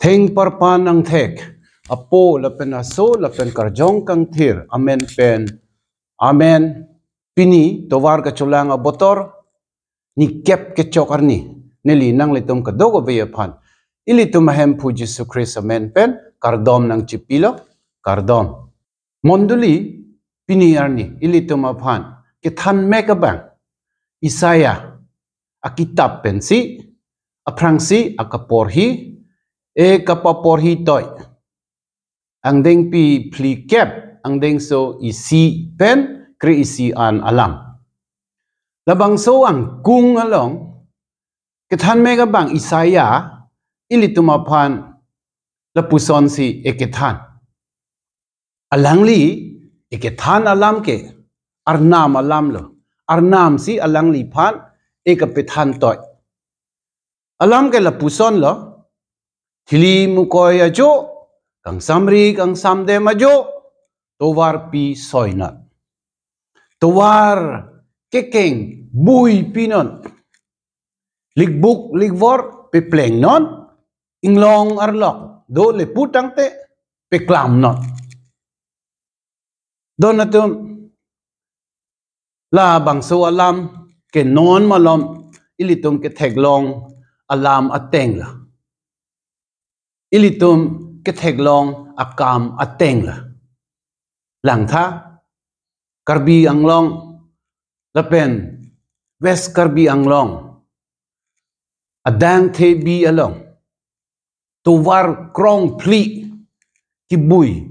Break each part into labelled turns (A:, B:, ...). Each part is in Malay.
A: Heng parpan ang thek. Apo lapen aso lapen karjong kang thir. Amen pen. Amen. Pini towar ka chulang abotor. Ni kep ke chokar ni. Nili nang litum ka dogo beyapan. Ilitum mahem pu Jesu Christ amen pen. Kardom nang chipilo. Kardom. Monduli pini arni. Ilitum apan. Kithan megabang. Isaya. Akitab pensi. Aprangsi akaporhi. Kapaporhi toy. Ang deng pi pli kep. Ang deng so isi pen. Kri isi an alam. Labang so ang kung along. Kithan mega bang Isaya. Ili tumapan. Lapuson si ekithan. Alang li. Ekithan alam ke. Arnam alam lo. Arnam si alang li pan. Ekapithan toy. Alam ke lapuson lo. Hili mukoy ajo, kang samri, kang samde majo, towar pi soynat. Towar kekeng bui pinon. Ligbuk, ligvor, pi pleng non, inglong arlok, do le putang te, pi klam non. Do natum, la bangso alam, ke non malom, ilitum ke teglong alam ateng la. Ilitum keteglong akam ateng la. Lang tha karbi anglong lapen west karbi anglong adang te bi along tuwar krong pli kibui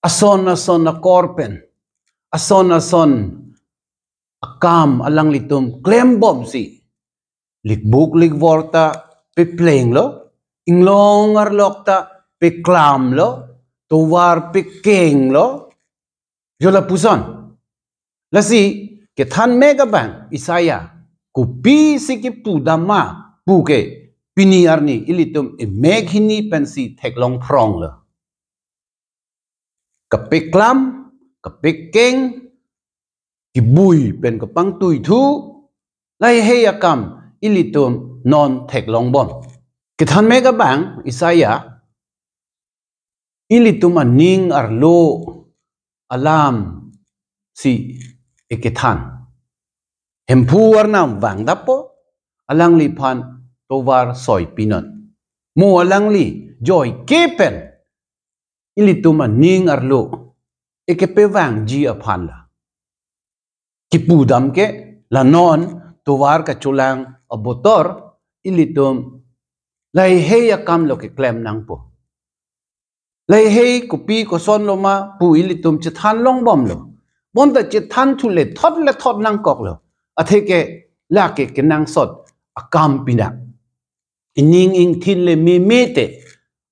A: ason na korpen ason akam alang litum klembom si likbuk ligvorta pe pleng lo, inglong arlok ta, pe klam lo, tuwar pe keng lo, yola puson. Lasi, kethan mega bang, Isaya, kupi si ki pudama, puke, piniar ni, ilitum e meghini pensi teklong prong lo. Kape klam, kape keng, kibui pen kapang tuy thu, lai heyakam, ilitum non teklong bon. Kithan mega bang Isaya ilitum aning arlo alam si ikithan. Hempu arnam wang dapo alang li pan tovar soy pinon. Mo alang li joy kepen ilitum aning arlo ikepe wang ji apan la. Kipudam ke lanon tovar kaculang abotor ilitum lai hei akam lo ke klem nang po. Lai hei kupi ko son lo ma pu ilitum chithan long bom lo. Bonda chithan tu le thot nang kok lo. Atheke la ke nang sot akam pina. Ining ing thin le me mete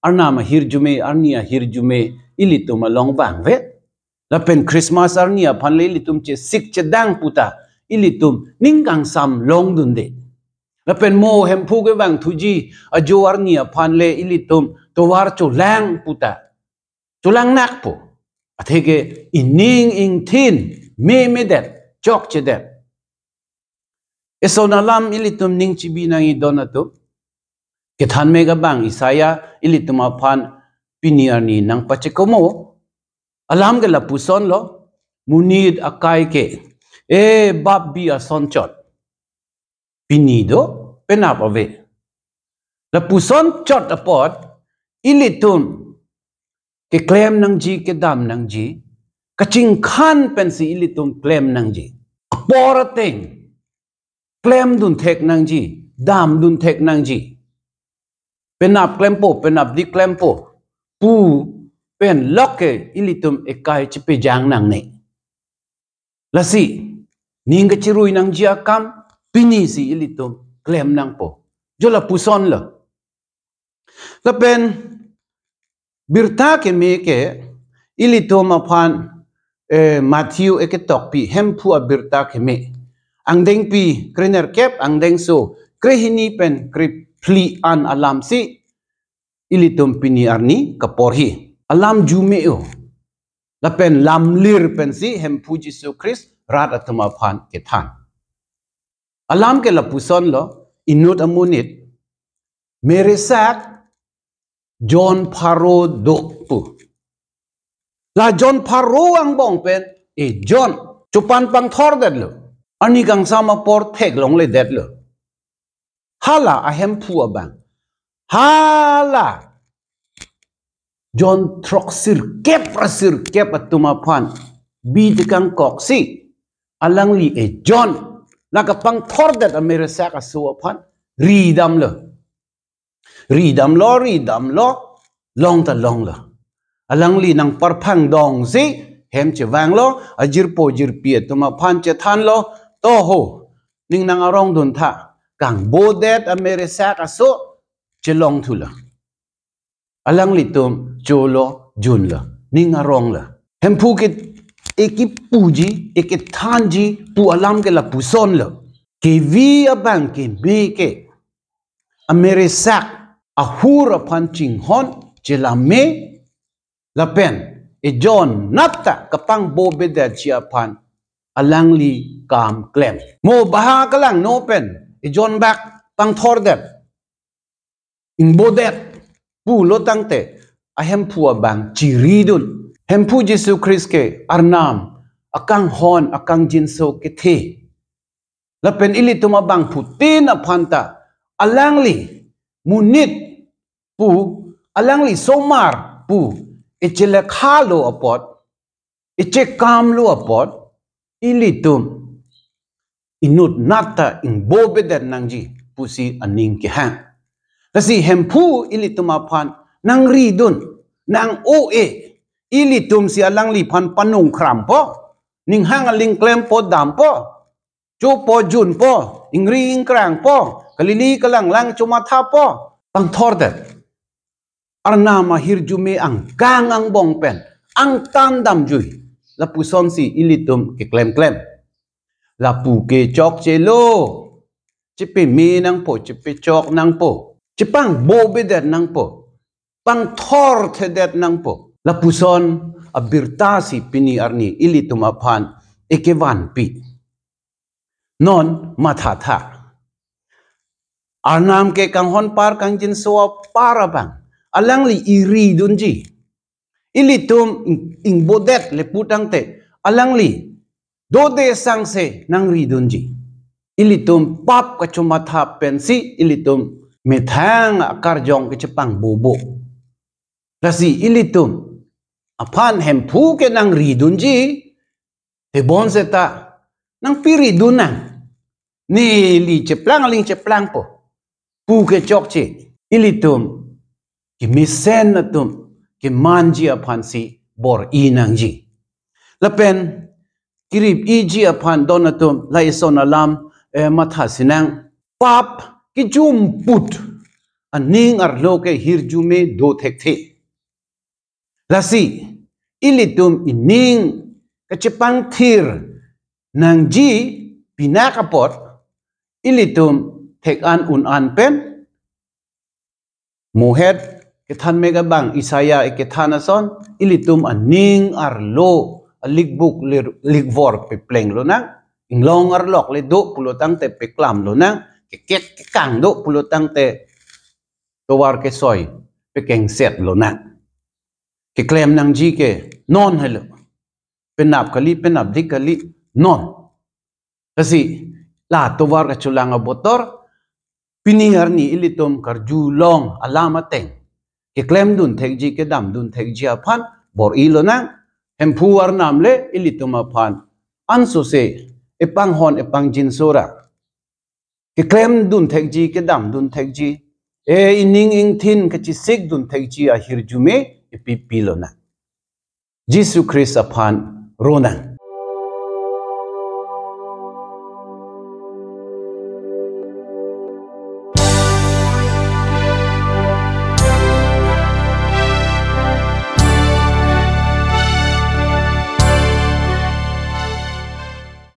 A: arna ma hirjume arnia hirjume ilitum along bang ve. Lapen Christmas arnia pan le ilitum che sik che dang puta ilitum ningkang sam long dunde. Lapen mo hempu ke bang tuji ajo arnia pan le ilitum towar cho lang puta. Chulang nak po. Athege ining ing thin me det chok che det. Eso nalam ilitum ning chibi nang idonatu. Kethan mega bang Isaya ilitum apan piniarni nang pachikomo. Alam ke lapuson lo munid akai ke. Bab bi ason chot. Pinido penapave. Lapuson chot apot ilitum ke claim nang ji ke dam nang ji kaching khan pensi ilitum claim nang ji porateng claim dun thek nang ji dam dun thek nang ji penap klempo penap di klempo pu pen loke ilitum ekai chipe jang nang ne lasi ning chirui nang ji akam pini si ilitum claim nang po jola puson lo lapen birta ke me ke ilitum apan Matthew eketok pi hempu birta ke me ang deng pi krener kep ang deng so krehini pen kripli an alam si ilitum pini arni kaporhi alam jumeo lapen lamlir pen si hempu Jesu Christ rat atuma pan kethan alam ke lapuson lo inut amunit Meresak John Pharo do pu. La John Pharo ang bong pen John chupan pang thor det lo. Ani kang sama por thek long le det lo. Hala ahem pu abang. Hala John troksir kep atumapan bi kang koksi alang li John laga pang thor det Meresak asuapan ridam lo long ta long lo alang li nang parphang dong si hem che wang lo ajir po jir pie tuma phan che than lo to ho ning nang arong dun tha kang bodet Meresak aso che long thu lo alang li tum cholo jun lo ning arong lo hem phu ke ekip puji ekit thanji pu alam ke la puson lo ke vi abang ke me ke Meresak ahura panching hon jelame lapen John napta kapang bobeda chiapan alangli kam klem mo baha kalang no pen John back pang thordet ing bodet pu lo tangte ahem pu abang chiridun hem pu Jesu Christ ke arnam akang hon akang jinso ke the lapen ili tumabang putin apanta alangli munit pu alangli somar pu ichile khalo apot iche kamlo apot ilitum inut nata in bobedet nangji pusi aning ke hang kasi hempu ilitum apan nang ridun nang oe ilitum si alangli pan panung krampo ning hang aling klem po dampo chu po jun po ingri ingkrang po kalili kalang lang chumatha po pang thordet arnama hirjume ang kang ang bong pen ang tandam jui la puson si ilitum ke klem la pu ke chok chelo chipe me nang po chipe chok nang po chipang bobedet nang po pang thor thedet nang po la puson abirtasi pini arni ilitum aphan ekevan pi non mathatha arnam ke kanghon par kangjin so parabang alangli iri dunji ilitum ing bodet le putang te alangli dode sangse nang ridunji ilitum pap ka chumatha pensi ilitum methang akarjong ke chepang bobo lasi ilitum aphan hempu ke nang ridunji te bonseta nang piri dunang ni li cheplang aling cheplang po pu ke chokche ilitum ki misen natum ki manji aphan si bor inangji lapen kirip iji aphan donatum la ison alam matha sinang pap ki jum put aning arloke hirjume do thekthi lasi ilitum ining kachepang thir nangji pinakapot ilitum thekan an pen muhet kethan mega bang Isaya ekethanason ilitum aning arlo alikbuk likvor pe pleng lo na inglong arlok le do pulotang te peklam lo na keket kang do pulotang te towar ke soy pekeng set lo na ke klem nang ji ke non helo penap dik kali non kasi la towar ka chulanga botor pinihar ni ilitum karju long alamateng ke klem dun thekji ke dam dun thekji aphan bor ilo na hempuar namle ilitum aphan anso se epang hon epang jinsora ke klem dun thekji ke dam dun thekji ining ing thin ke chi sik dun thekji a hirjume epipilo na Jesu Christ aphan ronang